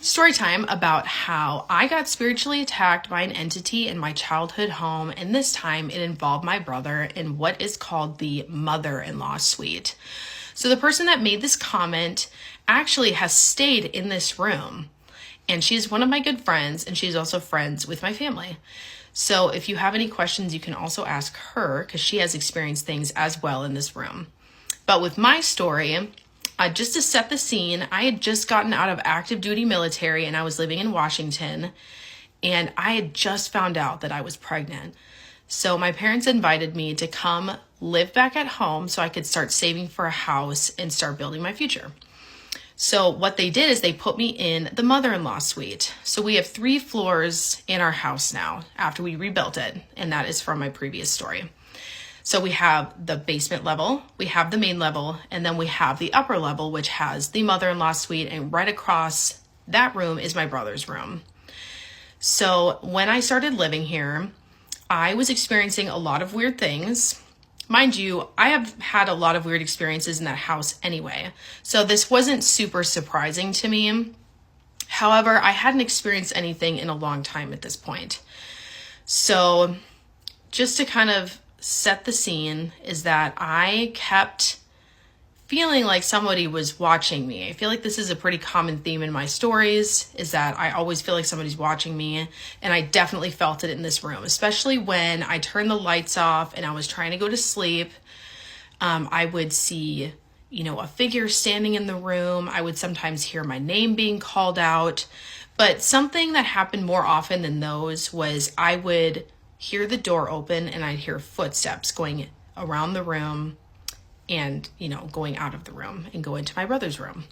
Story time about how I got spiritually attacked by an entity in my childhood home, and this time it involved my brother in what is called the mother-in-law suite. So the person that made this comment actually has stayed in this room, and she's one of my good friends, and she's also friends with my family. So if you have any questions, you can also ask her because she has experienced things as well in this room. But with my story, just to set the scene, I had just gotten out of active duty military and I was living in Washington, and I had just found out that I was pregnant. So my parents invited me to come live back at home so I could start saving for a house and start building my future. So what they did is they put me in the mother-in-law suite. So we have 3 floors in our house now after we rebuilt it, and that is from my previous story. So we have the basement level, we have the main level, and then we have the upper level, which has the mother-in-law suite, and right across that room is my brother's room. So when I started living here, I was experiencing a lot of weird things. Mind you, I have had a lot of weird experiences in that house anyway, so this wasn't super surprising to me. However, I hadn't experienced anything in a long time at this point. So just to kind of set the scene is that I kept feeling like somebody was watching me. I feel like this is a pretty common theme in my stories, is that I always feel like somebody's watching me, and I definitely felt it in this room, especially when I turned the lights off and I was trying to go to sleep. I would see, a figure standing in the room. I would sometimes hear my name being called out, but something that happened more often than those was I would hear the door open and I'd hear footsteps going around the room and, going out of the room and go into my brother's room.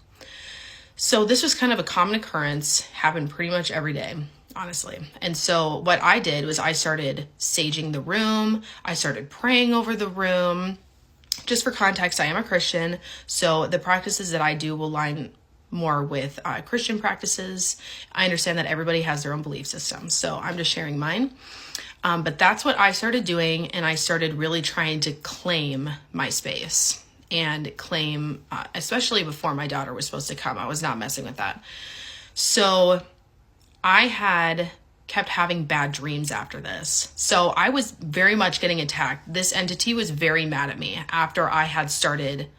So this was kind of a common occurrence, happened pretty much every day, honestly. And so what I did was I started saging the room. I started praying over the room. Just for context, I am a Christian, so the practices that I do will line more with Christian practices. I understand that everybody has their own belief system, so I'm just sharing mine. But that's what I started doing, and I started really trying to claim my space and claim, especially before my daughter was supposed to come. I was not messing with that. So I had kept having bad dreams after this. So I was very much getting attacked. This entity was very mad at me after I had started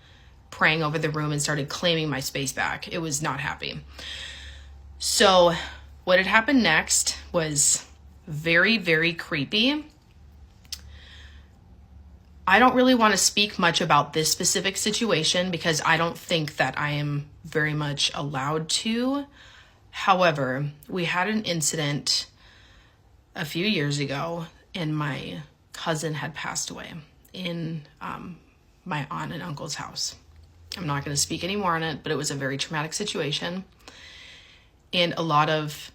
praying over the room and started claiming my space back. It was not happy. So what had happened next was very, very creepy. I don't really want to speak much about this specific situation because I don't think that I am very much allowed to. However, we had an incident a few years ago, and my cousin had passed away in my aunt and uncle's house. I'm not going to speak any more on it, but it was a very traumatic situation, and a lot of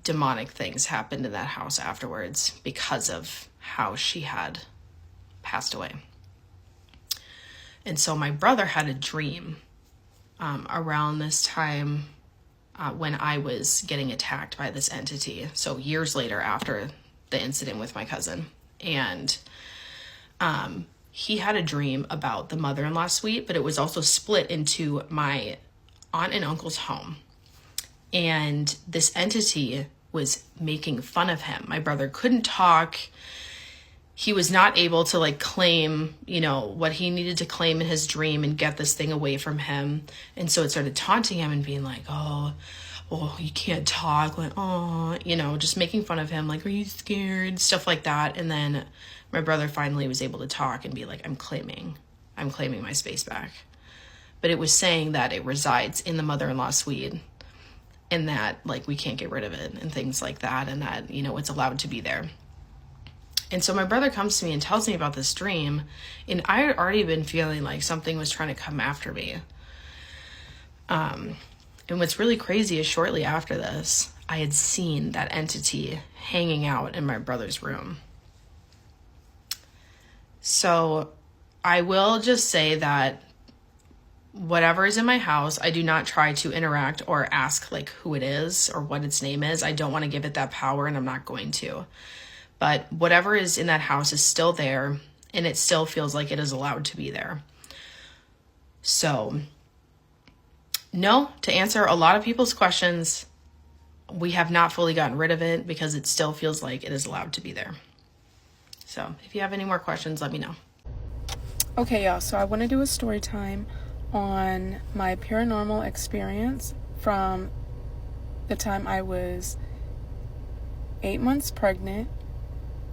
demonic things happened in that house afterwards because of how she had passed away. And so my brother had a dream around this time when I was getting attacked by this entity. So years later after the incident with my cousin. And he had a dream about the mother-in-law suite, but it was also split into my aunt and uncle's home. And this entity was making fun of him. My brother couldn't talk. He was not able to claim, what he needed to claim in his dream and get this thing away from him. And so it started taunting him and being like, oh, you can't talk. Just making fun of him. Like, are you scared? Stuff like that. And then my brother finally was able to talk and be like, I'm claiming my space back. But it was saying that it resides in the mother-in-law suite, and that we can't get rid of it and things like that, and that it's allowed to be there. And so my brother comes to me and tells me about this dream, and I had already been feeling like something was trying to come after me. And what's really crazy is shortly after this, I had seen that entity hanging out in my brother's room. So I will just say that whatever is in my house, I do not try to interact or ask who it is or what its name is. I don't want to give it that power, and I'm not going to. But whatever is in that house is still there, and it still feels like it is allowed to be there. So, no, to answer a lot of people's questions, we have not fully gotten rid of it because it still feels like it is allowed to be there. So if you have any more questions, let me know. Okay, y'all, so I want to do a story time on my paranormal experience from the time I was 8 months pregnant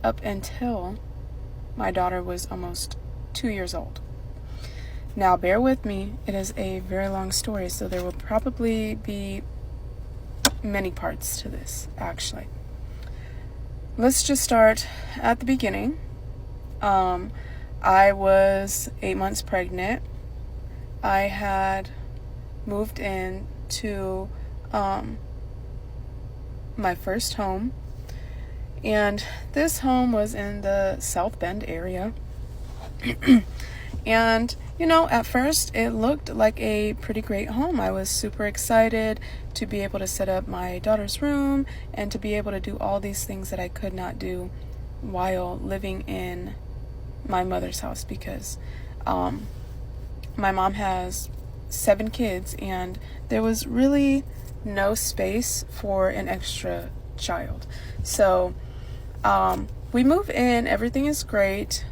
up until my daughter was almost 2 years old. Now, bear with me. It is a very long story, so there will probably be many parts to this, actually. Let's just start at the beginning. I was 8 months pregnant. I had moved in to my first home, and this home was in the South Bend area. And, at first it looked like a pretty great home. I was super excited to be able to set up my daughter's room and to be able to do all these things that I could not do while living in my mother's house, because my mom has 7 kids and there was really no space for an extra child. So we move in, everything is great,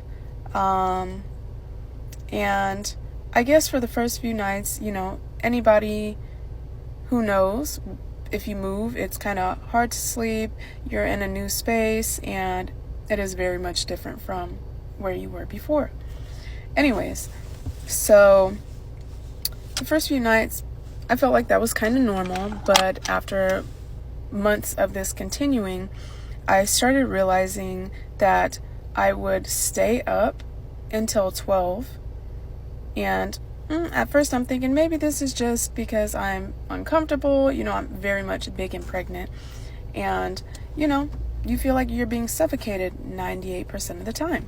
and I guess for the first few nights, anybody who knows, if you move, it's kind of hard to sleep. You're in a new space and it is very much different from where you were before. Anyways, so the first few nights I felt like that was kind of normal, but after months of this continuing, I started realizing that I would stay up until 12, and at first I'm thinking maybe this is just because I'm uncomfortable. I'm very much big and pregnant, and you feel like you're being suffocated 98% of the time.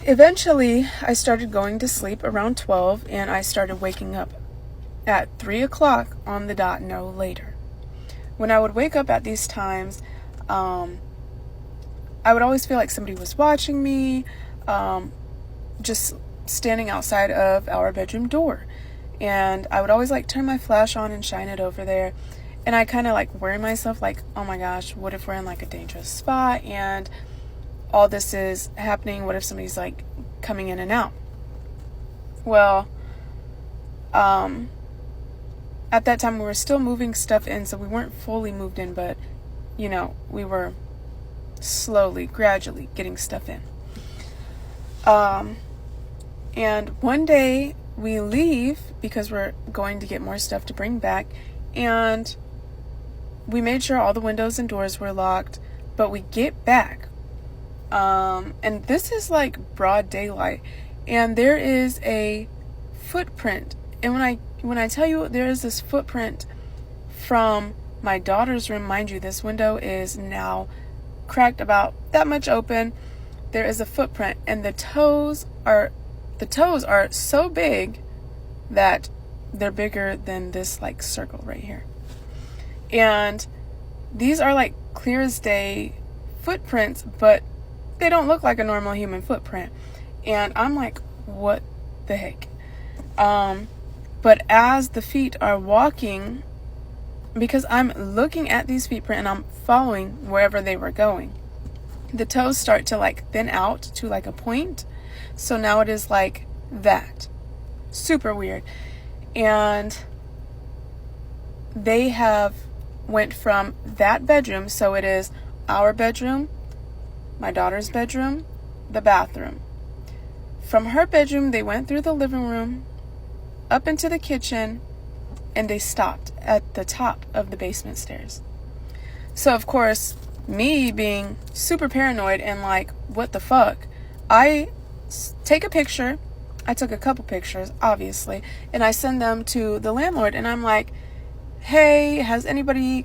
Eventually, I started going to sleep around 12, and I started waking up at 3 o'clock on the dot, no later. When I would wake up at these times, I would always feel like somebody was watching me, just standing outside of our bedroom door. And I would always turn my flash on and shine it over there. And I kind of worry myself oh my gosh, what if we're in a dangerous spot and all this is happening? What if somebody's coming in and out? Well, at that time we were still moving stuff in, so we weren't fully moved in, but we were slowly, gradually getting stuff in. And one day we leave because we're going to get more stuff to bring back, and we made sure all the windows and doors were locked, but we get back. And this is broad daylight, and there is a footprint. And when I tell you there is this footprint from my daughter's room, mind you, this window is now cracked about that much open. There is a footprint, and the toes are so big that they're bigger than this circle right here. And these are clear as day footprints, but they don't look like a normal human footprint. And I'm what the heck? But as the feet are walking, because I'm looking at these feet print and I'm following wherever they were going, the toes start to thin out to a point. So now it is that. Super weird. And they have went from that bedroom, so it is our bedroom, my daughter's bedroom, the bathroom. From her bedroom, they went through the living room, up into the kitchen, and they stopped at the top of the basement stairs. So, of course, me being super paranoid and what the fuck, I take a picture. I took a couple pictures, obviously, and I send them to the landlord, and I'm hey, has anybody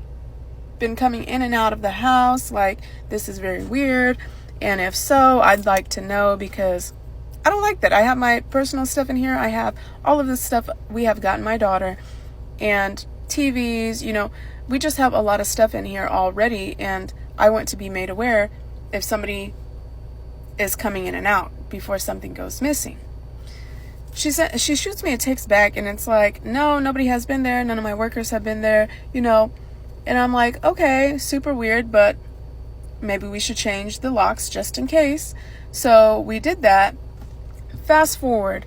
been coming in and out of the house? This is very weird, and if so, I'd like to know, because I don't like that. I have my personal stuff in here. I have all of this stuff we have gotten my daughter, and TVs, we just have a lot of stuff in here already, and I want to be made aware if somebody is coming in and out before something goes missing. She shoots me a text back, and it's no, nobody has been there. None of my workers have been there. And I'm like, okay, super weird, but maybe we should change the locks just in case. So we did that. Fast forward.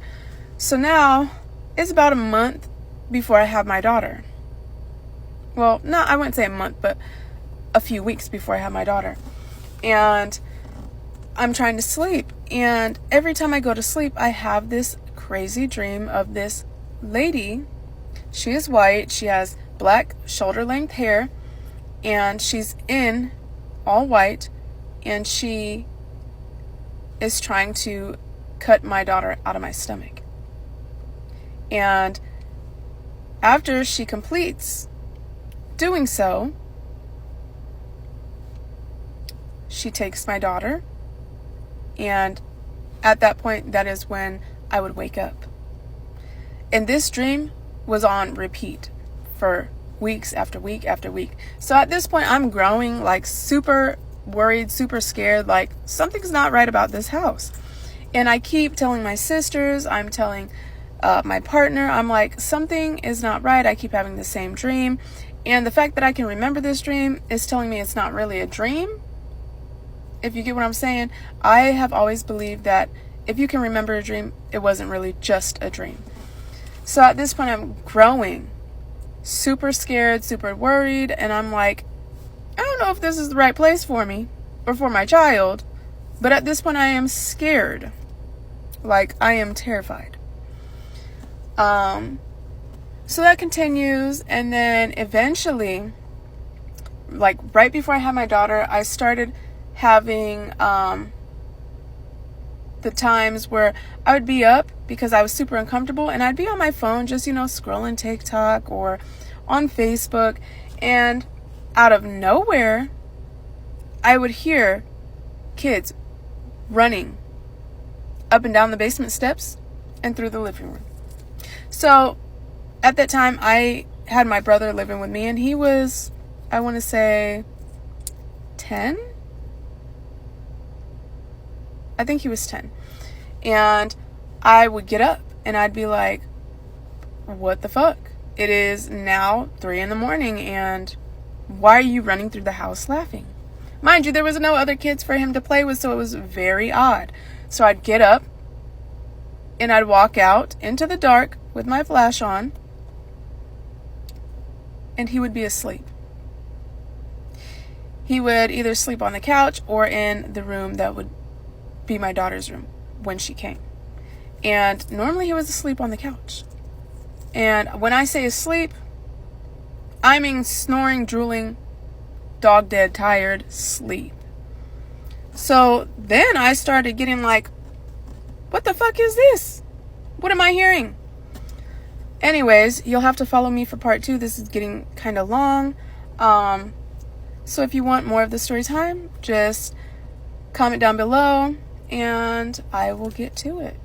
So now it's about a month before I have my daughter. Well, no, I wouldn't say a month, but a few weeks before I have my daughter. And I'm trying to sleep. And every time I go to sleep, I have this crazy dream of this lady. She is white. She has black shoulder-length hair. And she's in all white. And she is trying to cut my daughter out of my stomach. And after she completes doing so, she takes my daughter, and at that point, that is when I would wake up. And this dream was on repeat for weeks after week after week. So at this point, I'm growing, like, super worried, super scared, like something's not right about this house. And I keep telling my sisters, I'm telling my partner, I'm like, something is not right. I keep having the same dream. And the fact that I can remember this dream is telling me it's not really a dream. If you get what I'm saying, I have always believed that if you can remember a dream, it wasn't really just a dream. So at this point, I'm growing, super scared, super worried. And I'm like, I don't know if this is the right place for me or for my child. But at this point, I am scared. Like, I am terrified. So that continues, and then eventually, like right before I had my daughter, I started having the times where I would be up because I was super uncomfortable, and I'd be on my phone just, scrolling TikTok or on Facebook, and out of nowhere, I would hear kids running up and down the basement steps and through the living room. So at that time, I had my brother living with me, and he was, I want to say, 10? I think he was 10. And I would get up, and I'd be like, what the fuck? It is now 3 a.m, and why are you running through the house laughing? Mind you, there was no other kids for him to play with, so it was very odd. So I'd get up, and I'd walk out into the dark with my flash on, and he would be asleep. He would either sleep on the couch or in the room that would be my daughter's room when she came. And normally he was asleep on the couch. And when I say asleep, I mean snoring, drooling, dog dead, tired, sleep. So then I started getting like, what the fuck is this? What am I hearing? Anyways, you'll have to follow me for part 2. This is getting kind of long. So if you want more of the story time, just comment down below and I will get to it.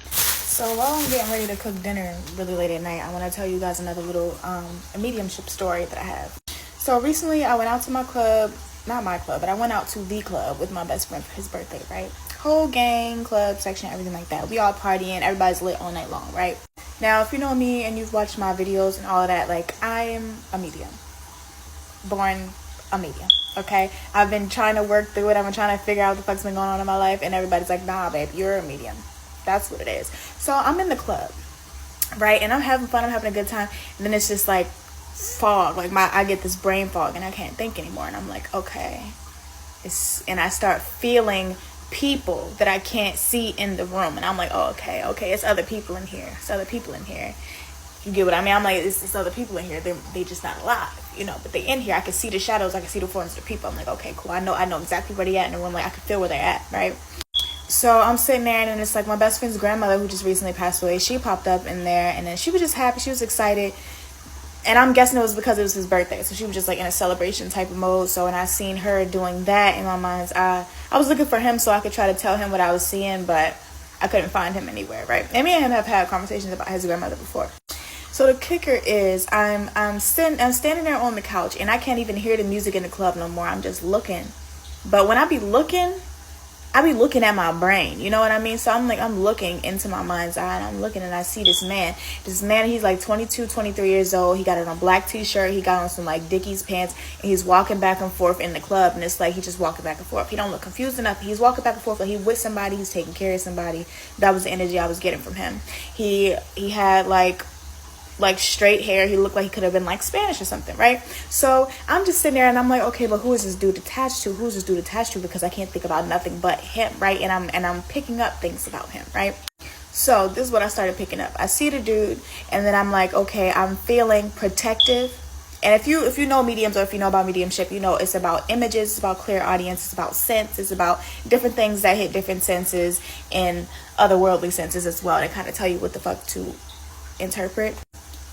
So while I'm getting ready to cook dinner really late at night, I want to tell you guys another little a mediumship story that I have. So recently I went out to my club, not my club, but I went out to the club with my best friend for his birthday, right? Whole gang, club, section, everything like that. We all partying, everybody's lit all night long, right? Now, if you know me and you've watched my videos and all of that, like, I am a medium. Born a medium, okay? I've been trying to work through it. I've been trying to figure out what the fuck's been going on in my life, and everybody's like, nah, babe, you're a medium. That's what it is. So I'm in the club, right? And I'm having fun. I'm having a good time. And then it's just like fog. Like I get this brain fog and I can't think anymore. And I'm like, okay. And I start feeling people that I can't see in the room. And I'm like, oh, okay. It's other people in here. It's other people in here. You get what I mean? I'm like, it's other people in here. They just not alive, but they in here. I can see the shadows. I can see the forms of the people. I'm like, okay, cool. I know exactly where they at in the room. Like I can feel where they're at, right? So I'm sitting there, and then it's like my best friend's grandmother, who just recently passed away, she popped up in there, and then she was just happy, she was excited, and I'm guessing it was because it was his birthday, so she was just like in a celebration type of mode. So when I seen her doing that, in my mind's eye, I was looking for him so I could try to tell him what I was seeing, but I couldn't find him anywhere, right? And me and him have had conversations about his grandmother before. So the kicker is, I'm standing there on the couch, and I can't even hear the music in the club no more. I'm just looking, but when I be looking, I be looking at my brain, you know what I mean? So I'm like, I'm looking into my mind's eye, and I'm looking, and I see this man. He's like 22, 23 years old. He got on a black t-shirt. He got on some like Dickies pants, and he's walking back and forth in the club. And it's like, he's just walking back and forth. He don't look confused enough. He's walking back and forth like he with somebody. He's taking care of somebody. That was the energy I was getting from him. He had like straight hair. He looked like he could have been like Spanish or something, right? So I'm just sitting there, and I'm like, okay, but who is this dude attached to? Who's this dude attached to? Because I can't think about nothing but him, right? And I'm picking up things about him, right? So this is what I started picking up. I see the dude, and then I'm like, okay, I'm feeling protective. And if you know mediums, or if you know about mediumship, you know it's about images, it's about clear audience, it's about sense, it's about different things that hit different senses and otherworldly senses as well. They kind of tell you what the fuck to interpret.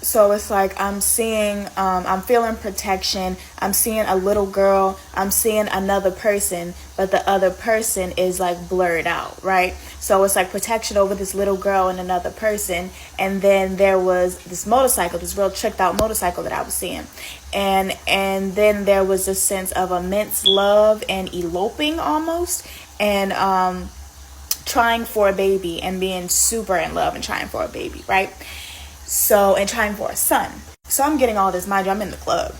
So it's like I'm feeling protection. I'm seeing a little girl. I'm seeing another person, but the other person is like blurred out, right? So it's like protection over this little girl and another person. And then there was this motorcycle, this real tricked out motorcycle that I was seeing. And then there was a sense of immense love and eloping almost. And trying for a baby and being super in love and trying for a baby, right? So, and trying for a son. So I'm getting all this, mind you, I'm in the club.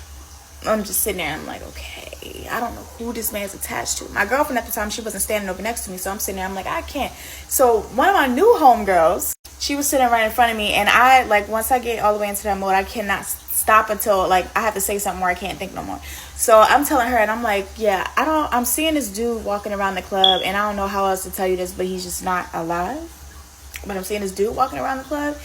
I'm just sitting there, and I'm like, okay, I don't know who this man's attached to. My girlfriend at the time, she wasn't standing over next to me, so I'm sitting there, I'm like, I can't. So one of my new homegirls, she was sitting right in front of me, and I, like, once I get all the way into that mode, I cannot stop until, like, I have to say something where I can't think no more. So I'm telling her, and I'm like, yeah, I'm seeing this dude walking around the club, and I don't know how else to tell you this, but he's just not alive. But I'm seeing this dude walking around the club,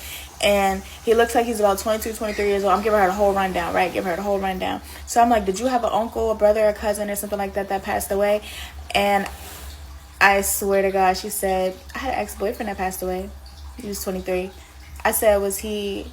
and he looks like he's about 22, 23 years old. I'm giving her the whole rundown, right? Give her the whole rundown. So I'm like, did you have an uncle, a brother, a cousin, or something like that passed away? And I swear to God, she said, I had an ex-boyfriend that passed away. He was 23. I said, was he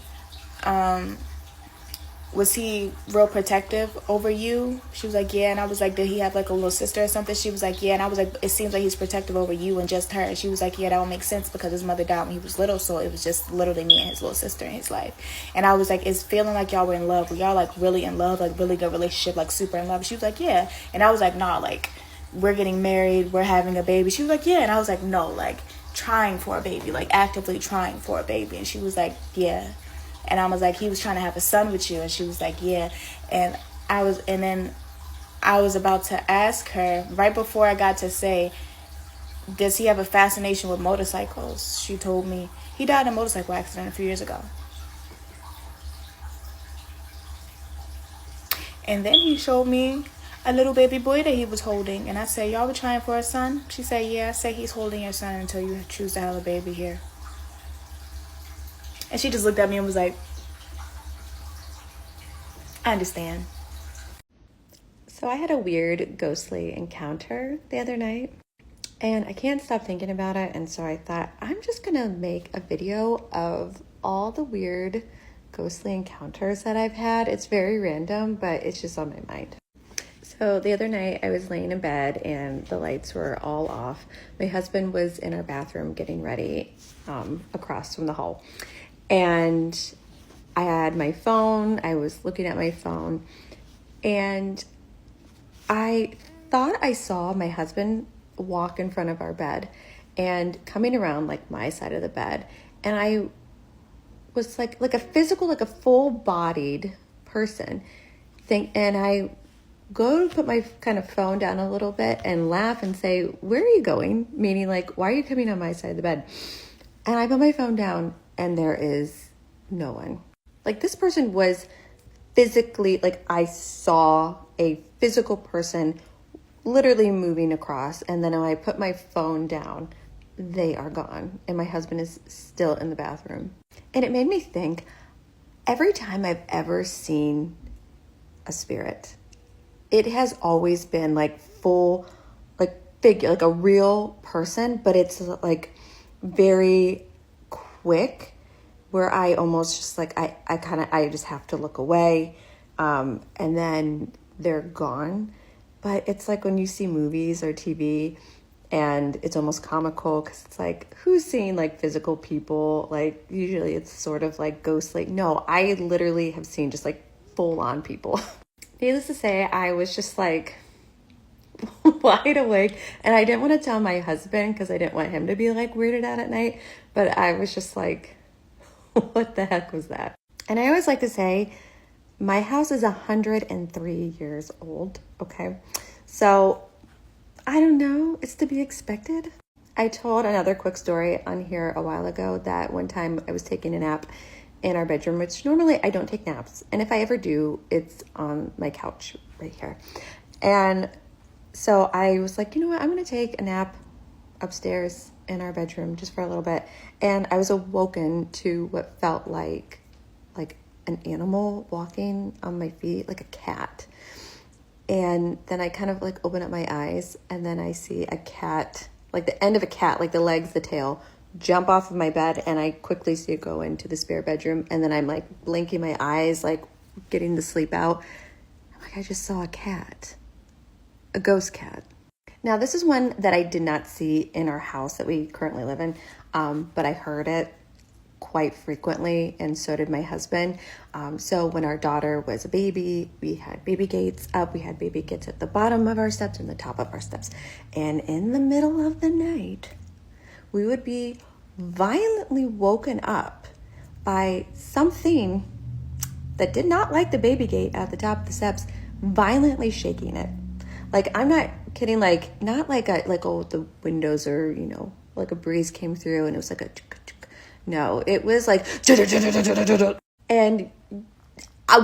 real protective over you? She was like, yeah. And I was like, did he have like a little sister or something? She was like, yeah. And I was like, it seems like he's protective over you and just her. And she was like, yeah, that would make sense because his mother died when he was little, so it was just literally me and his little sister in his life. And I was like, it's feeling like y'all were in love. Were y'all like really in love, like really good relationship, like super in love? She was like, yeah. And I was like, nah, like we're getting married, we're having a baby. She was like, yeah. And I was like, no, like trying for a baby, like actively trying for a baby. And she was like, yeah. And I was like, he was trying to have a son with you. And she was like, yeah. And then I was about to ask her right before I got to say, does he have a fascination with motorcycles? She told me he died in a motorcycle accident a few years ago. And then he showed me a little baby boy that he was holding. And I said, y'all were trying for a son? She said, yeah. I said, he's holding your son until you choose to have a baby here. And she just looked at me and was like, I understand. So I had a weird ghostly encounter the other night, and I can't stop thinking about it. And so I thought, I'm just gonna make a video of all the weird ghostly encounters that I've had. It's very random, but it's just on my mind. So the other night I was laying in bed and the lights were all off. My husband was in our bathroom getting ready across from the hall. And I had my phone, I was looking at my phone, and I thought I saw my husband walk in front of our bed and coming around like my side of the bed. And I was like a physical, like a full-bodied person thing. And I go to put my kind of phone down a little bit and laugh and say, where are you going? Meaning like, why are you coming on my side of the bed? And I put my phone down, and there is no one. Like, this person was physically, like, I saw a physical person literally moving across, and then when I put my phone down, they are gone, and my husband is still in the bathroom. And it made me think, every time I've ever seen a spirit, it has always been like full, like figure, like a real person, but it's like very quick, where I almost just like, I just have to look away, and then they're gone. But it's like when you see movies or TV, and it's almost comical because it's like, who's seeing like physical people? Like usually it's sort of like ghostly. No, I literally have seen just like full on people. Needless to say, I was just like, wide awake, and I didn't want to tell my husband because I didn't want him to be like weirded out at night, but I was just like, what the heck was that? And I always like to say, my house is 103 years old, okay? So I don't know, it's to be expected. I told another quick story on here a while ago that one time I was taking a nap in our bedroom, which normally I don't take naps. And if I ever do, it's on my couch right here. And so I was like, you know what, I'm going to take a nap upstairs in our bedroom just for a little bit. And I was awoken to what felt like an animal walking on my feet, like a cat. And then I kind of like open up my eyes, and then I see a cat, like the end of a cat, like the legs, the tail, jump off of my bed, and I quickly see it go into the spare bedroom. And then I'm like blinking my eyes, like getting the sleep out. I'm like, I just saw a cat, a ghost cat. Now, this is one that I did not see in our house that we currently live in, but I heard it quite frequently, and so did my husband. So when our daughter was a baby, we had baby gates up. We had baby gates at the bottom of our steps and the top of our steps. And in the middle of the night, we would be violently woken up by something that did not like the baby gate at the top of the steps, violently shaking it. Like, I'm not kidding, like, not like oh, the windows are, you know, like a breeze came through and it was like a, no, it was like, and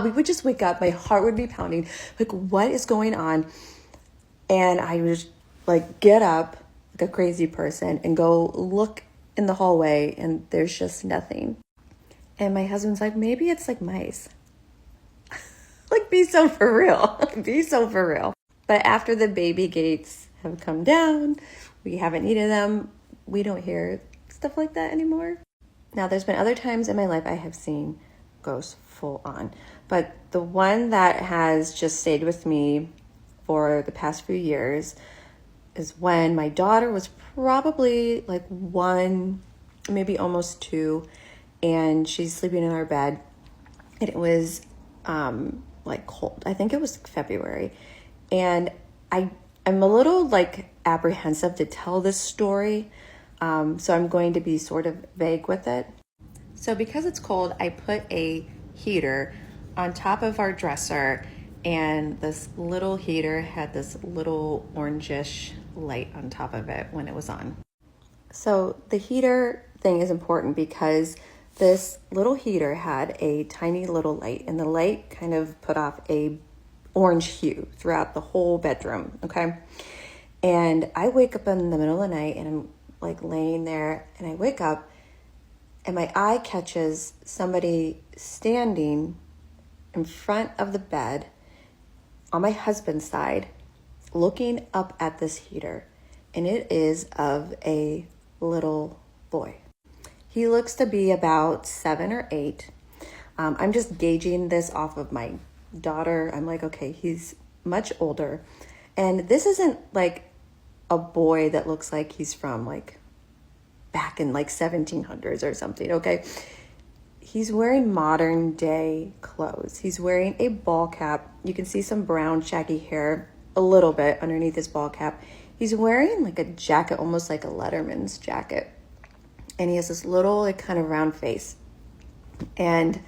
we would just wake up, my heart would be pounding, like, what is going on? And I would like get up like a crazy person and go look in the hallway, and there's just nothing. And my husband's like, maybe it's like mice. Like, be so for real. Be so for real. But after the baby gates have come down, we haven't needed them. We don't hear stuff like that anymore. Now, there's been other times in my life I have seen ghosts full on. But the one that has just stayed with me for the past few years is when my daughter was probably like 1, maybe almost 2, and she's sleeping in our bed. And it was like cold. I think it was February. And I'm a little like apprehensive to tell this story. So I'm going to be sort of vague with it. So because it's cold, I put a heater on top of our dresser, and this little heater had this little orangish light on top of it when it was on. So the heater thing is important because this little heater had a tiny little light, and the light kind of put off a orange hue throughout the whole bedroom, okay? And I wake up in the middle of the night, and I'm like laying there, and I wake up, and my eye catches somebody standing in front of the bed on my husband's side, looking up at this heater, and it is of a little boy. He looks to be about 7 or 8. I'm just gauging this off of my daughter. I'm like, okay, he's much older. And this isn't like a boy that looks like he's from like back in like 1700s or something, okay? He's wearing modern day clothes. He's wearing a ball cap. You can see some brown shaggy hair a little bit underneath his ball cap. He's wearing like a jacket, almost like a Letterman's jacket. And he has this little like kind of round face. And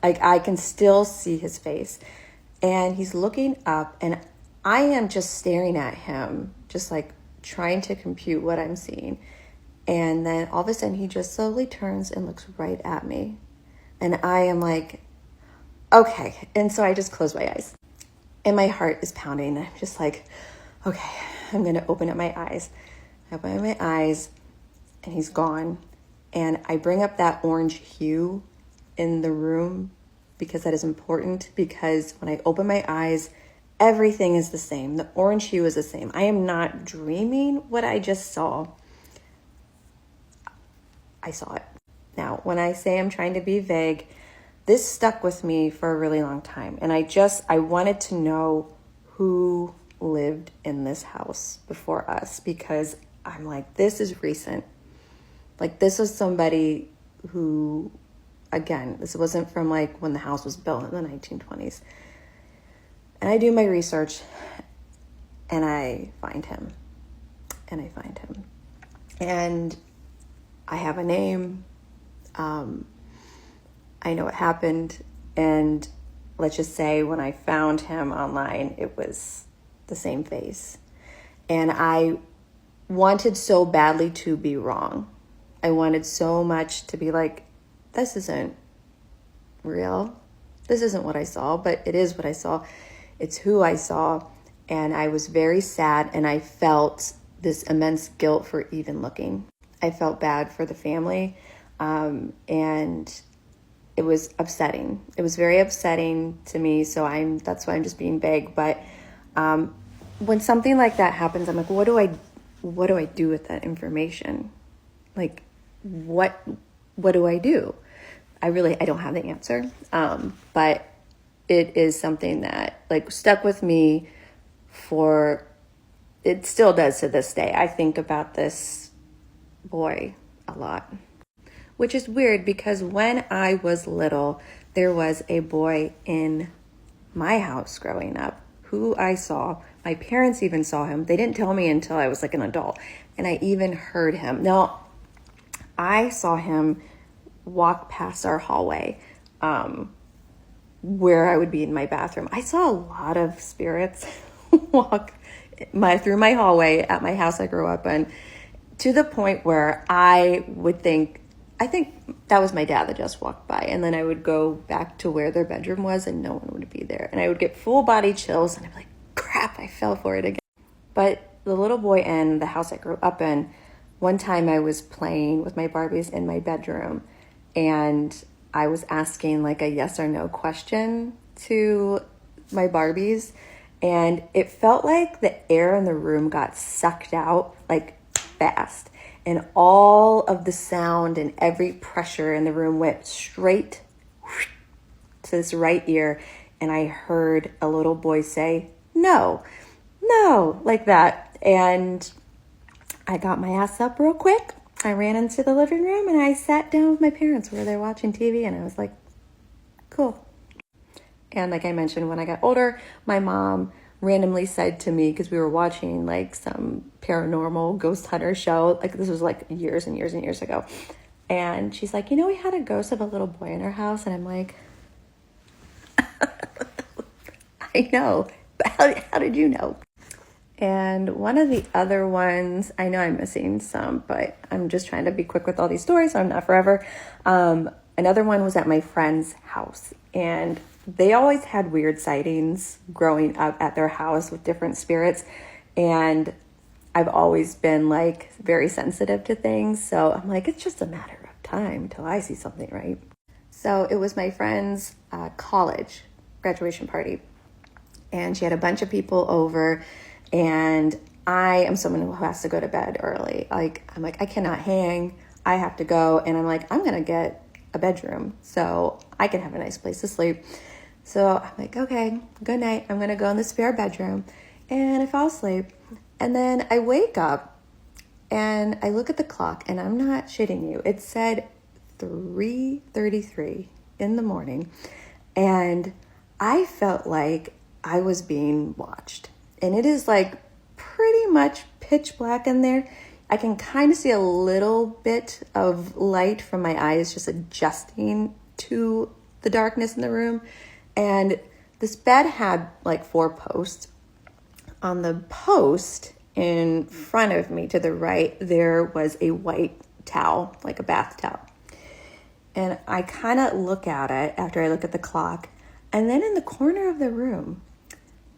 I can still see his face. And he's looking up, and I am just staring at him, just like trying to compute what I'm seeing. And then all of a sudden he just slowly turns and looks right at me. And I am like, okay. And so I just close my eyes. And my heart is pounding. I'm just like, okay, I'm going to open up my eyes. I open up my eyes, and he's gone. And I bring up that orange hue in the room because that is important, because when I open my eyes, everything is the same. The orange hue is the same. I am not dreaming what I just saw. I saw it. Now, when I say I'm trying to be vague, this stuck with me for a really long time. And I wanted to know who lived in this house before us, because I'm like, this is recent. Like, this was somebody who, again, this wasn't from like when the house was built in the 1920s. And I do my research, and I find him. And I find him. And I have a name. I know what happened. And let's just say when I found him online, it was the same face. And I wanted so badly to be wrong. I wanted so much to be like, this isn't real. This isn't what I saw, but it is what I saw. It's who I saw. And I was very sad, and I felt this immense guilt for even looking. I felt bad for the family, and it was upsetting. It was very upsetting to me, so that's why I'm just being vague. But when something like that happens, I'm like, what do I do with that information? Like, what do I do? I don't have the answer. But it is something that like stuck with me it still does to this day. I think about this boy a lot, which is weird because when I was little, there was a boy in my house growing up who I saw. My parents even saw him. They didn't tell me until I was like an adult, and I even heard him. Now, I saw him walk past our hallway, where I would be in my bathroom. I saw a lot of spirits walk through my hallway at my house I grew up in, to the point where I think that was my dad that just walked by, and then I would go back to where their bedroom was and no one would be there, and I would get full body chills, and I'd be like, crap, I fell for it again. But the little boy in the house I grew up in, one time I was playing with my Barbies in my bedroom, and I was asking like a yes or no question to my Barbies, and it felt like the air in the room got sucked out like fast, and all of the sound and every pressure in the room went straight to this right ear, and I heard a little boy say, no, like that. And I got my ass up real quick. I ran into the living room and I sat down with my parents where they're watching TV, and I was like, cool. And like I mentioned, when I got older, my mom randomly said to me, because we were watching like some paranormal ghost hunter show, like this was like years and years and years ago, and she's like, we had a ghost of a little boy in our house. And I'm like, I know, but how did you know? And one of the other ones, I know I'm missing some, but I'm just trying to be quick with all these stories, so I'm not forever. Another one was at my friend's house, and they always had weird sightings growing up at their house with different spirits. And I've always been like very sensitive to things. So I'm like, it's just a matter of time till I see something, right? So it was my friend's college graduation party, and she had a bunch of people over, and I am someone who has to go to bed early. I'm like, I cannot hang. I have to go. And I'm like, I'm going to get a bedroom so I can have a nice place to sleep. So I'm like, okay, good night. I'm going to go in the spare bedroom. And I fall asleep. And then I wake up and I look at the clock, and I'm not shitting you. It said 3:33 in the morning. And I felt like I was being watched. And it is like pretty much pitch black in there. I can kind of see a little bit of light from my eyes just adjusting to the darkness in the room. And this bed had like 4 posts. On the post in front of me to the right, there was a white towel, like a bath towel. And I kind of look at it after I look at the clock. And then in the corner of the room,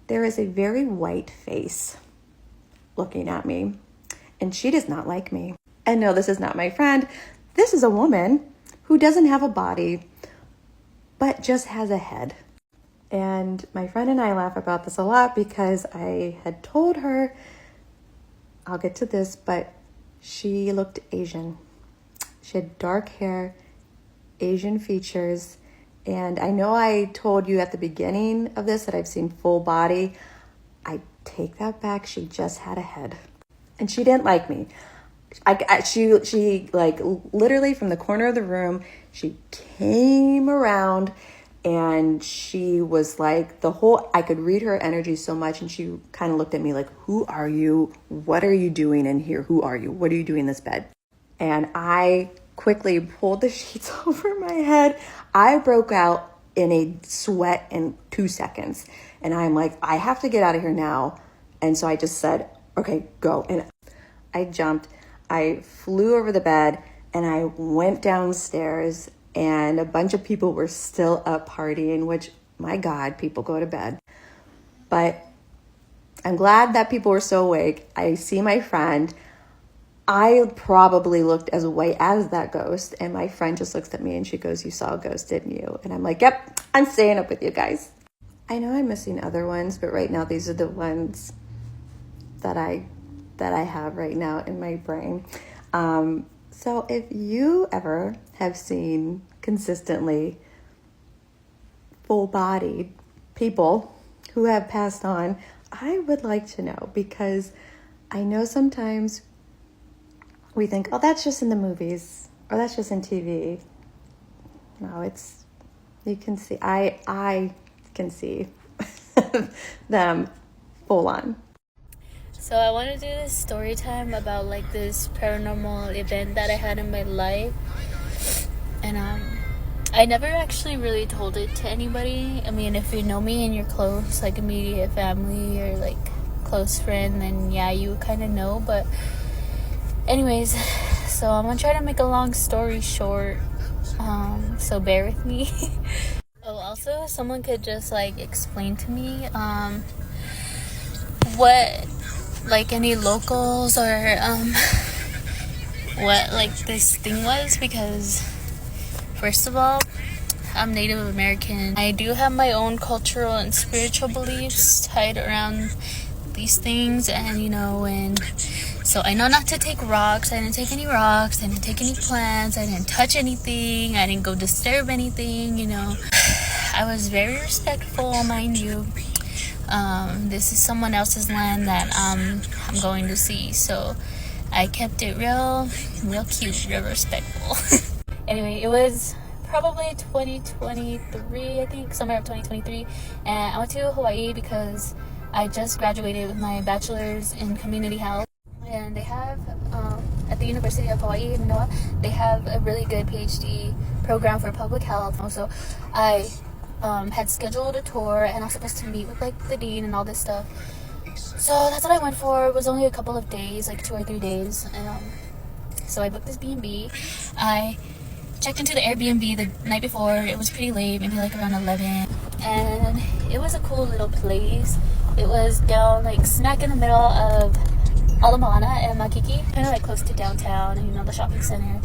there is a very white face looking at me. And she does not like me. And no, this is not my friend. This is a woman who doesn't have a body, but just has a head. And my friend and I laugh about this a lot because I had told her, I'll get to this, but she looked Asian. She had dark hair, Asian features. And I know I told you at the beginning of this that I've seen full body. I take that back. She just had a head. And she didn't like me. She like literally from the corner of the room, she came around And she was like, I could read her energy so much. And she kind of looked at me like, who are you? What are you doing in here? Who are you? What are you doing in this bed? And I quickly pulled the sheets over my head. I broke out in a sweat in 2 seconds. And I'm like, I have to get out of here now. And so I just said, okay, go. And I jumped. I flew over the bed and I went downstairs, and a bunch of people were still up partying, which, my God, people go to bed. But I'm glad that people were so awake. I see my friend. I probably looked as white as that ghost, and my friend just looks at me and she goes, you saw a ghost, didn't you? And I'm like, yep, I'm staying up with you guys. I know I'm missing other ones, but right now these are the ones that I have right now in my brain. So if you ever have seen consistently full-bodied people who have passed on, I would like to know, because I know sometimes we think, oh, that's just in the movies, or that's just in TV. No, you can see, I can see them full on. So I want to do this story time about like this paranormal event that I had in my life, and I never actually really told it to anybody. I mean, if you know me and you're close, like immediate family or like close friend, then yeah, you kind of know. But anyways, so I'm gonna try to make a long story short, so bear with me. Oh, also, someone could just like explain to me what, like, any locals or what like this thing was, because first of all, I'm Native American. I do have my own cultural and spiritual beliefs tied around these things, and so I know not to take rocks. I didn't take any rocks, I didn't take any plants, I didn't touch anything, I didn't go disturb anything. I was very respectful, mind you. This is someone else's land that I'm going to see, so I kept it real cute, real respectful. Anyway, it was probably 2023, I think, somewhere of 2023, and I went to Hawaii because I just graduated with my bachelor's in community health, and they have at the University of Hawaii in Manoa, they have a really good PhD program for public health. Also, I had scheduled a tour, and I was supposed to meet with like the dean and all this stuff. So that's what I went for. It was only a couple of days, like 2 or 3 days, and so I booked this B&B. I checked into the Airbnb the night before. It was pretty late, maybe like around 11, and it was a cool little place. It was down like smack in the middle of Ala Moana and Makiki, kind of like close to downtown and the shopping center.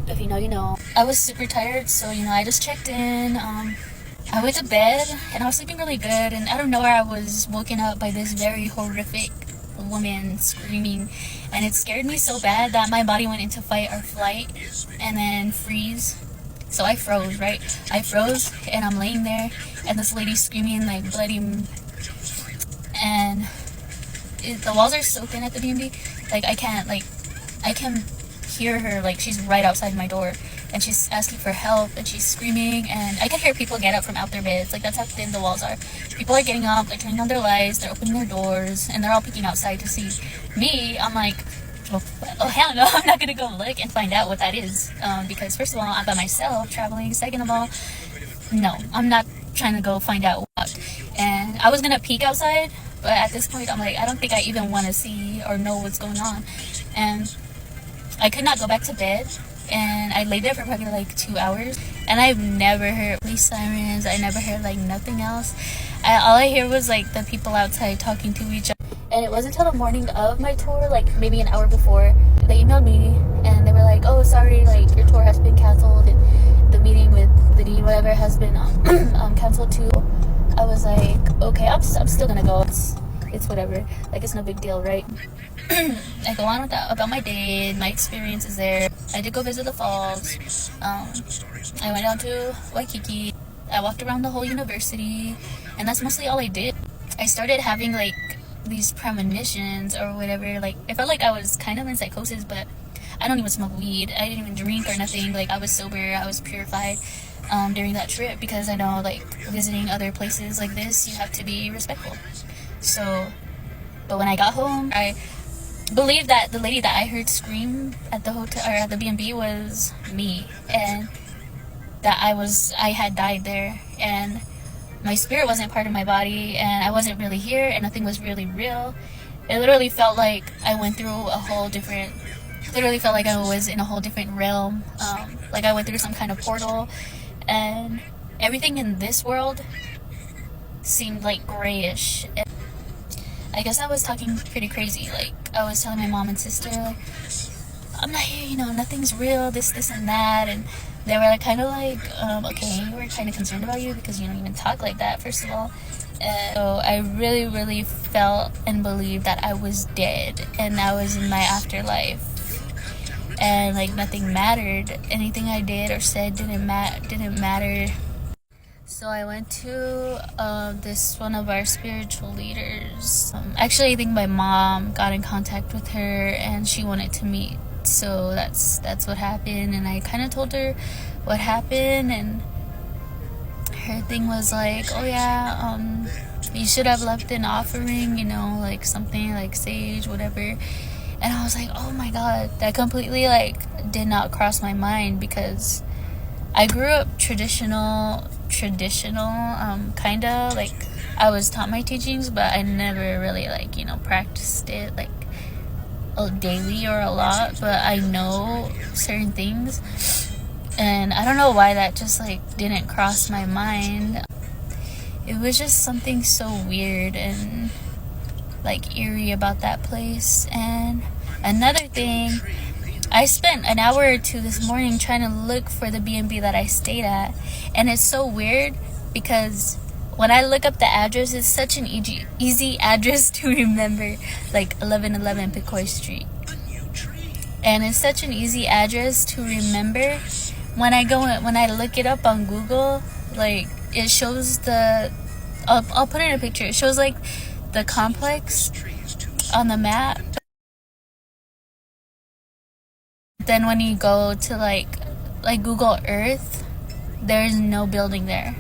If you know, you know. I was super tired, so I just checked in. I went to bed and I was sleeping really good, and out of nowhere I was woken up by this very horrific woman screaming, and it scared me so bad that my body went into fight or flight and then freeze. So I froze, right? I froze, and I'm laying there, and this lady's screaming like bloody, and the walls are so thin at the B&B, like I can hear her, like she's right outside my door, and she's asking for help, and she's screaming, and I can hear people get up from out their beds. Like, that's how thin the walls are. People are getting up, they're turning on their lights, they're opening their doors, and they're all peeking outside to see me. I'm like, oh hell no, I'm not gonna go look and find out what that is, because first of all, I'm by myself traveling. Second of all, no, I'm not trying to go find out what. And I was gonna peek outside, but at this point I'm like, I don't think I even want to see or know what's going on. And I could not go back to bed, and I lay there for probably like 2 hours, and I've never heard police sirens. I never heard like nothing else. All I hear was like the people outside talking to each other. And it wasn't until the morning of my tour, like maybe an hour before, they emailed me and they were like, oh, sorry, like your tour has been canceled, and the meeting with the dean, whatever, has been canceled too. I was like, okay, I'm still gonna go. It's whatever, like it's no big deal, right? I go on with that, about my day, my experiences there. I did go visit the falls. I went down to Waikiki. I walked around the whole university, and that's mostly all I did. I started having like these premonitions or whatever. Like, it felt like I was kind of in psychosis, but I don't even smoke weed. I didn't even drink or nothing. Like, I was sober, I was purified. during that trip, because I know, like, visiting other places like this, you have to be respectful. So, but when I got home, I believed that the lady that I heard scream at the hotel or at the B&B was me, and that I had died there, and my spirit wasn't part of my body, and I wasn't really here, and nothing was really real. It literally felt like I went through literally felt like I was in a whole different realm. Like I went through some kind of portal, and everything in this world seemed like grayish. I guess I was talking pretty crazy. Like, I was telling my mom and sister, like, I'm not here, nothing's real, this and that. And they were like, kind of like, okay, we're kind of concerned about you because you don't even talk like that, first of all. And so I really, really felt and believed that I was dead and I was in my afterlife. And, like, nothing mattered. Anything I did or said didn't matter. So I went to this one of our spiritual leaders. Actually, I think my mom got in contact with her and she wanted to meet. So that's what happened. And I kind of told her what happened. And her thing was like, oh yeah, you should have left an offering, like something like sage, whatever. And I was like, oh my god, that completely, like, did not cross my mind, because I grew up traditional, kind of, like, I was taught my teachings, but I never really, like, practiced it, like, daily or a lot, but I know certain things, and I don't know why that just, like, didn't cross my mind. It was just something so weird and, like, eerie about that place. And another thing, I spent an hour or two this morning trying to look for the B&B that I stayed at, and it's so weird because when I look up the address, it's such an easy address to remember, like 1111 Picoy Street, and it's such an easy address to remember. When I look it up on Google, like, it shows I'll put it in a picture. It shows, like, the complex on the map. Then when you go to like Google Earth, there's no building there.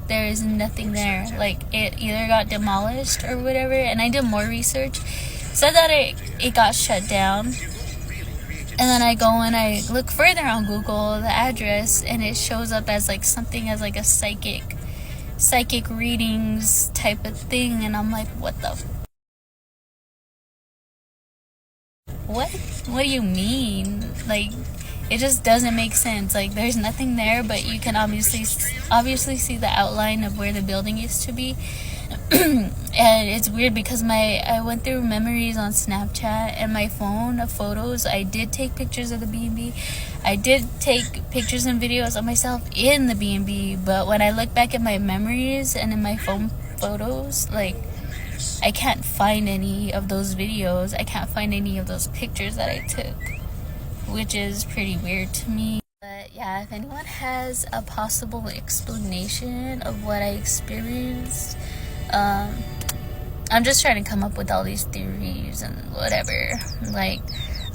There is nothing there. Like, it either got demolished or whatever. And I did more research. Said that it got shut down. And then I go and I look further on Google, the address, and it shows up as like something as like a psychic readings type of thing. And I'm like, what the what do you mean? Like, it just doesn't make sense. Like, there's nothing there, but you can obviously see the outline of where the building used to be. And it's weird because I went through memories on Snapchat and my phone of photos. I did take pictures of the B&B. I did take pictures and videos of myself in the B&B, but when I look back at my memories and in my phone photos, like, I can't find any of those videos. I can't find any of those pictures that I took, which is pretty weird to me. But yeah, if anyone has a possible explanation of what I experienced, I'm just trying to come up with all these theories and whatever. Like,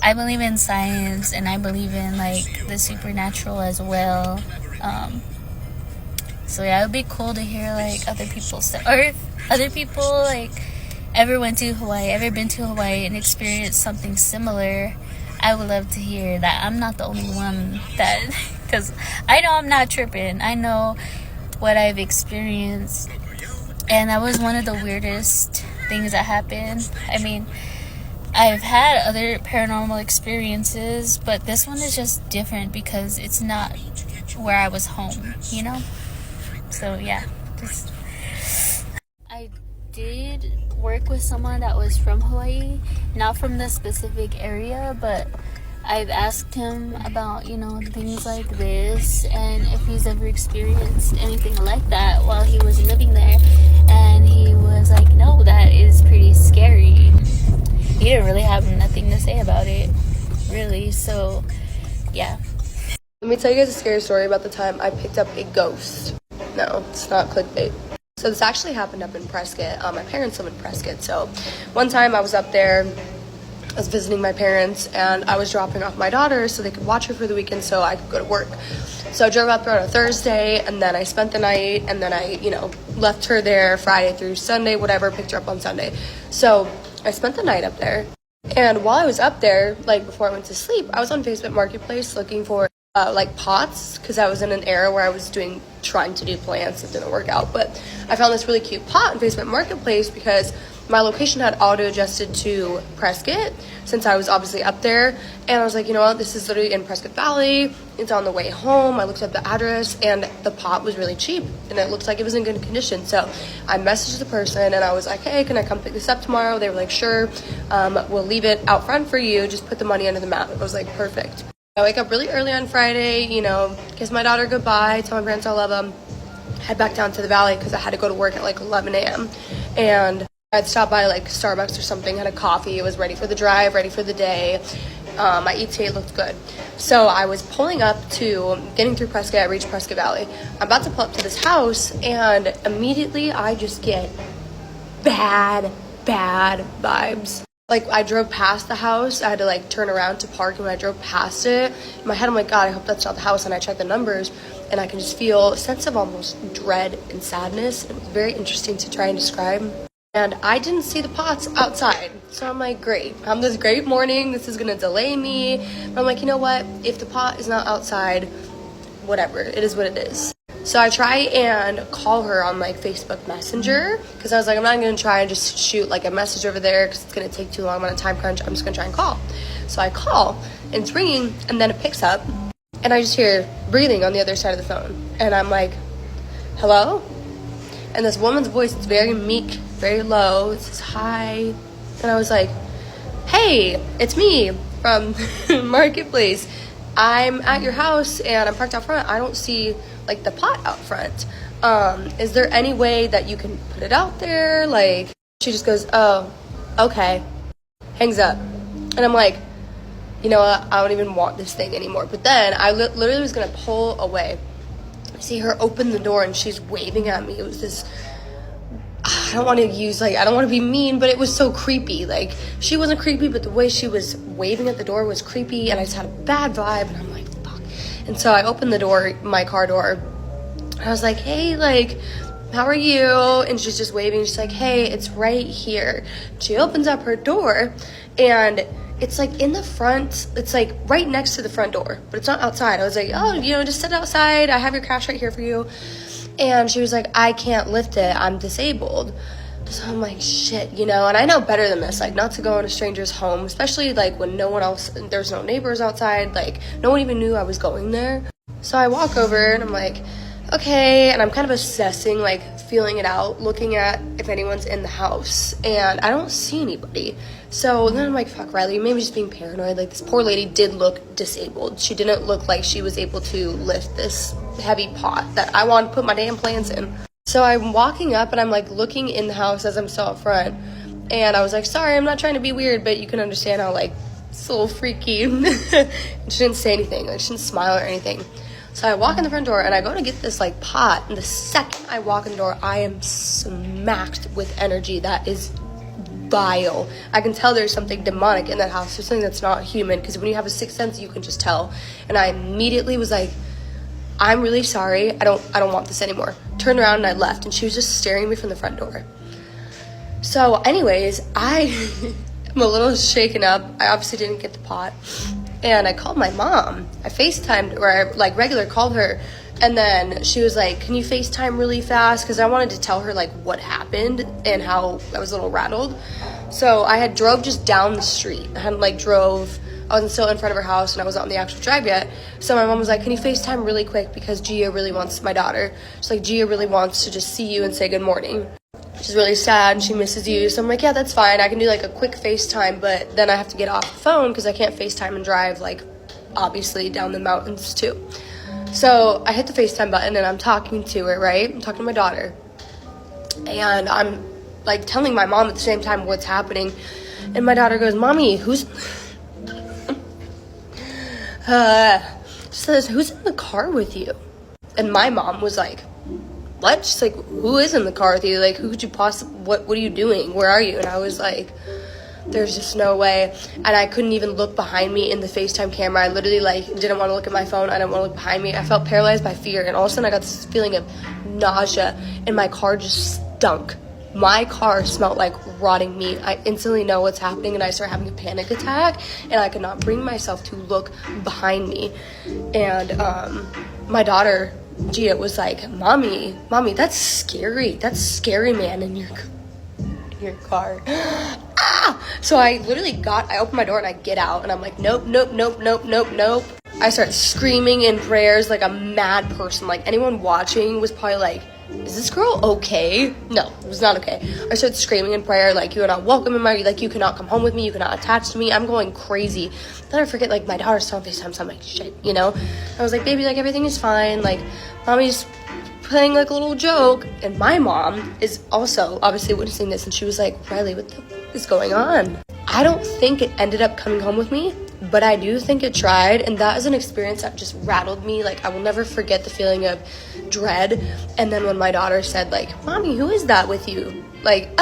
I believe in science and I believe in, like, the supernatural as well. So yeah, it would be cool to hear, like, other people's stuff. Or if other people, like, ever been to Hawaii and experienced something similar, I would love to hear that. I'm not the only one that, because I know I'm not tripping. I know what I've experienced, and that was one of the weirdest things that happened. I mean, I've had other paranormal experiences, but this one is just different because it's not where I was home, you know? So yeah, I did work with someone that was from Hawaii, not from the specific area, but I've asked him about, things like this and if he's ever experienced anything like that while he was living there, and he was like, no, that is pretty scary. He didn't really have nothing to say about it, really. So yeah, let me tell you guys a scary story about the time I picked up a ghost. No, it's not clickbait. So this actually happened up in Prescott. My parents live in Prescott, so one time I was up there I was visiting my parents, and I was dropping off my daughter so they could watch her for the weekend so I could go to work. So I drove up there on a Thursday, and then I spent the night, and then I, left her there Friday through Sunday, whatever, picked her up on Sunday. So I spent the night up there. And while I was up there, like before I went to sleep, I was on Facebook Marketplace looking for like pots, because I was in an era where I was trying to do plants. It didn't work out, but I found this really cute pot on Facebook Marketplace because my location had auto adjusted to Prescott since I was obviously up there, and I was like, you know what, this is literally in Prescott Valley, it's on the way home. I looked up the address, and the pot was really cheap, and it looked like it was in good condition. So I messaged the person, and I was like, hey, can I come pick this up tomorrow? They were like, sure, we'll leave it out front for you, just put the money under the mat. I was like, perfect. I wake up really early on Friday, kiss my daughter goodbye, tell my parents I love them, head back down to the valley because I had to go to work at like 11 a.m. And I'd stop by like Starbucks or something, had a coffee, it was ready for the drive, ready for the day. My ETA looked good. So I was pulling up to, getting through Prescott, I reached Prescott Valley. I'm about to pull up to this house, and immediately I just get bad vibes. Like, I drove past the house, I had to like turn around to park, and when I drove past it, in my head I'm like, God, I hope that's not the house, and I checked the numbers, and I can just feel a sense of almost dread and sadness. It was very interesting to try and describe. And I didn't see the pots outside. So I'm like, great. I'm this great morning. This is going to delay me. But I'm like, you know what? If the pot is not outside, whatever. It is what it is. So I try and call her on like Facebook Messenger. Because I was like, I'm not going to try and just shoot like a message over there because it's going to take too long. I'm on a time crunch. I'm just going to try and call. So I call, and it's ringing, and then it picks up. And I just hear breathing on the other side of the phone. And I'm like, hello? And this woman's voice is very meek, very low. It says, hi. And I was like, hey, it's me from Marketplace. I'm at your house, and I'm parked out front. I don't see, like, the pot out front. Is there any way that you can put it out there? Like, she just goes, oh, okay. Hangs up. And I'm like, you know what? I don't even want this thing anymore. But then I literally was going to pull away. See her open the door, and she's waving at me. It was this, I don't want to be mean, but it was so creepy. Like, she wasn't creepy, but the way she was waving at the door was creepy, and I just had a bad vibe, and I'm like, fuck. And so I opened the door, my car door, and I was like, hey, like, how are you? And she's just waving. She's like, hey, it's right here. She opens up her door, and it's like in the front, it's like right next to the front door, but it's not outside. I was like, oh, just sit outside. I have your cash right here for you. And she was like, I can't lift it. I'm disabled. So I'm like, shit, and I know better than this, like, not to go in a stranger's home, especially like when no one else, there's no neighbors outside, like no one even knew I was going there. So I walk over, and I'm like, okay, and I'm kind of assessing, like, feeling it out, looking at if anyone's in the house, and I don't see anybody. So then I'm like, fuck, Riley, maybe just being paranoid. Like, this poor lady did look disabled. She didn't look like she was able to lift this heavy pot that I want to put my damn plants in. So I'm walking up, and I'm like looking in the house as I'm still up front, and I was like, sorry, I'm not trying to be weird, but you can understand how, like, it's a little freaky. And she didn't say anything, like, she didn't smile or anything. So I walk in the front door, and I go to get this, like, pot, and the second I walk in the door, I am smacked with energy that is vile. I can tell there's something demonic in that house. There's something that's not human, because when you have a sixth sense, you can just tell. And I immediately was like, I'm really sorry. I don't want this anymore. Turned around, and I left, and she was just staring at me from the front door. So anyways, I am a little shaken up. I obviously didn't get the pot. And I called my mom. I FaceTimed, or I, like, regular called her. And then she was like, can you FaceTime really fast? Because I wanted to tell her, like, what happened and how I was a little rattled. So I had drove just down the street. I wasn't still in front of her house, and I wasn't on the actual drive yet. So my mom was like, can you FaceTime really quick? Because Gia really wants, my daughter, she's like, Gia really wants to just see you and say good morning. She's really sad, and she misses you. So I'm like, yeah, that's fine. I can do, like, a quick FaceTime, but then I have to get off the phone because I can't FaceTime and drive, like, obviously down the mountains too. So I hit the FaceTime button, and I'm talking to her, right? I'm talking to my daughter. And I'm, like, telling my mom at the same time what's happening. And my daughter goes, Mommy, who's... says, who's in the car with you? And my mom was like, what? She's like, who is in the car with you? Like, who could you possibly, what are you doing? Where are you? And I was like, there's just no way. And I couldn't even look behind me in the FaceTime camera. I literally like didn't want to look at my phone. I didn't want to look behind me. I felt paralyzed by fear, and all of a sudden I got this feeling of nausea, and my car just stunk. My car smelled like rotting meat. I instantly know what's happening, and I start having a panic attack, and I could not bring myself to look behind me. And my daughter Gia was like, mommy, that's scary, man, in your car. So I literally I opened my door and I get out, and I'm like, nope. I start screaming in prayers like a mad person. Like, anyone watching was probably like, is this girl okay? No, it was not okay. I started screaming in prayer, like, you are not welcome in my, like, you cannot come home with me, you cannot attach to me. I'm going crazy. Then I forget, like, my daughter's still on FaceTime, so I'm like, shit, you know? I was like, baby, like, everything is fine. Like, mommy's playing, like, a little joke. And my mom is also obviously witnessing this, and she was like, Riley, what the f- is going on? I don't think it ended up coming home with me, but I do think it tried, and that is an experience that just rattled me. Like, I will never forget the feeling of dread. And then when my daughter said, like, mommy, who is that with you? Like,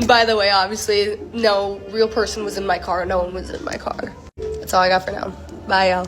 by the way, obviously, no real person was in my car. No one was in my car. That's all I got for now. Bye, y'all.